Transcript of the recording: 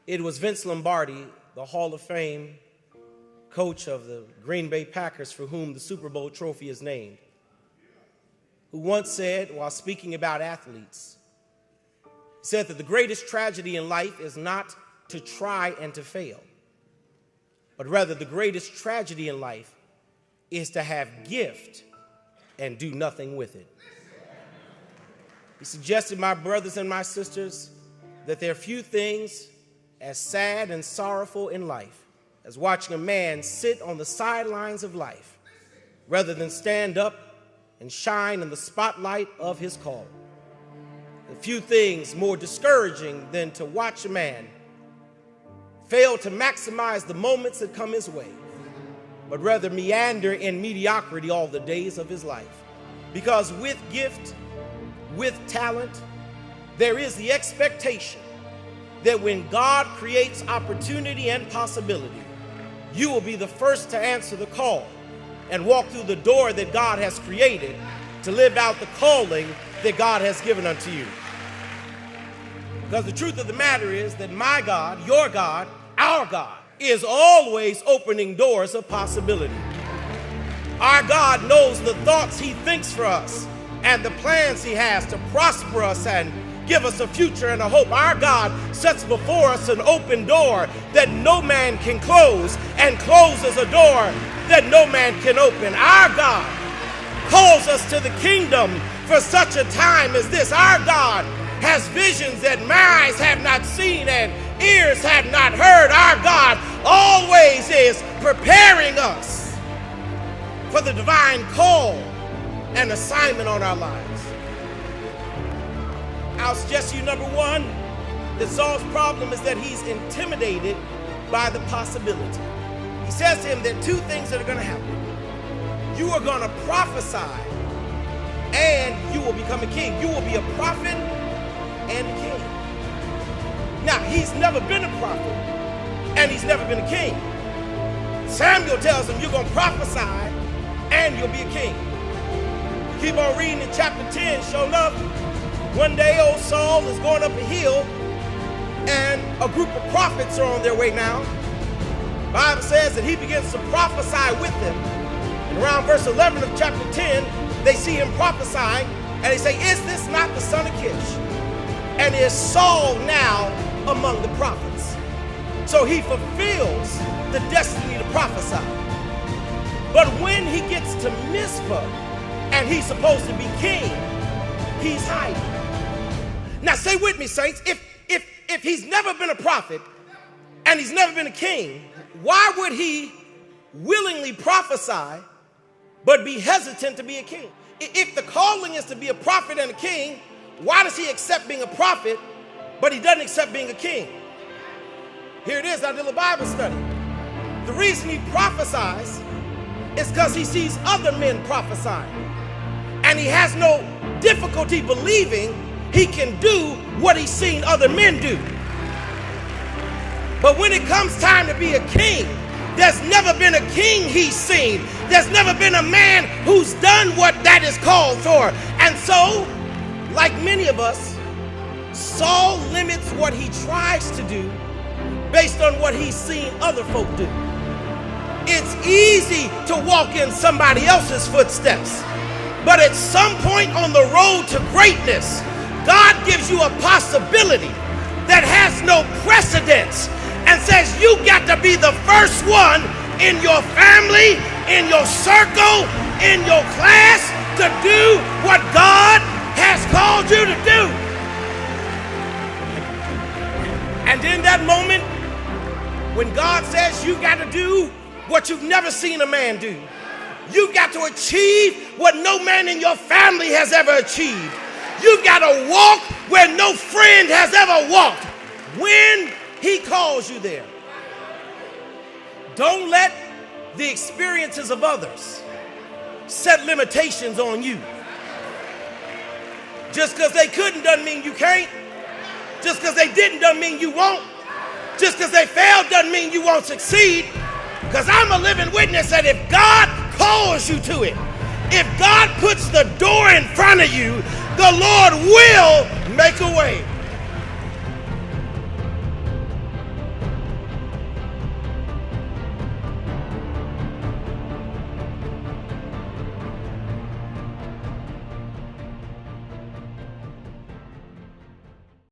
It was Vince Lombardi, the Hall of Fame coach of the Green Bay Packers, for whom the Super Bowl trophy is named, who once said, while speaking about athletes, said that the greatest tragedy in life is not to try and to fail, but rather the greatest tragedy in life is to have gift and do nothing with it. He suggested, my brothers and my sisters, that there are few things as sad and sorrowful in life as watching a man sit on the sidelines of life rather than stand up and shine in the spotlight of his call. A few things more discouraging than to watch a man fail to maximize the moments that come his way, but rather meander in mediocrity all the days of his life. Because with gift, with talent, there is the expectation that when God creates opportunity and possibility, you will be the first to answer the call and walk through the door that God has created to live out the calling that God has given unto you. Because the truth of the matter is that my God, your God, our God, is always opening doors of possibility. Our God knows the thoughts he thinks for us and the plans he has to prosper us and give us a future and a hope. Our God sets before us an open door that no man can close and closes a door that no man can open. Our God calls us to the kingdom for such a time as this. Our God has visions that my eyes have not seen and ears have not heard. Our God always is preparing us for the divine call and assignment on our lives. I'll suggest to you, number one, that Saul's problem is that he's intimidated by the possibility. He says to him, there are two things that are going to happen. You are going to prophesy and you will become a king. You will be a prophet and a king. Now, he's never been a prophet and he's never been a king. Samuel tells him, you're going to prophesy and you'll be a king. Keep on reading in chapter 10, sure enough, one day old Saul is going up a hill and a group of prophets are on their way now. The Bible says that he begins to prophesy with them. And around verse 11 of chapter 10, they see him prophesying and they say, is this not the son of Kish? And is Saul now among the prophets? So he fulfills the destiny to prophesy. But when he gets to Mizpah and he's supposed to be king, he's hiding. Now stay with me, saints. If he's never been a prophet and he's never been a king, why would he willingly prophesy but be hesitant to be a king? If the calling is to be a prophet and a king, why does he accept being a prophet but he doesn't accept being a king? Here it is, I did a Bible study. The reason he prophesies is because he sees other men prophesying. And he has no difficulty believing he can do what he's seen other men do. But when it comes time to be a king, there's never been a king he's seen. There's never been a man who's done what that is called for. And so, like many of us, Saul limits what he tries to do based on what he's seen other folk do. It's easy to walk in somebody else's footsteps. But at some point on the road to greatness, God gives you a possibility that has no precedence and says you got to be the first one in your family, in your circle, in your class to do what God has called you to do. And in that moment, when God says you got to do what you've never seen a man do, you got to achieve what no man in your family has ever achieved. You got to walk where no friend has ever walked when he calls you there. Don't let the experiences of others set limitations on you. Just because they couldn't doesn't mean you can't. Just because they didn't doesn't mean you won't. Just because they failed doesn't mean you won't succeed. Because I'm a living witness that if God calls you to it, if God puts the door in front of you, the Lord will make a way.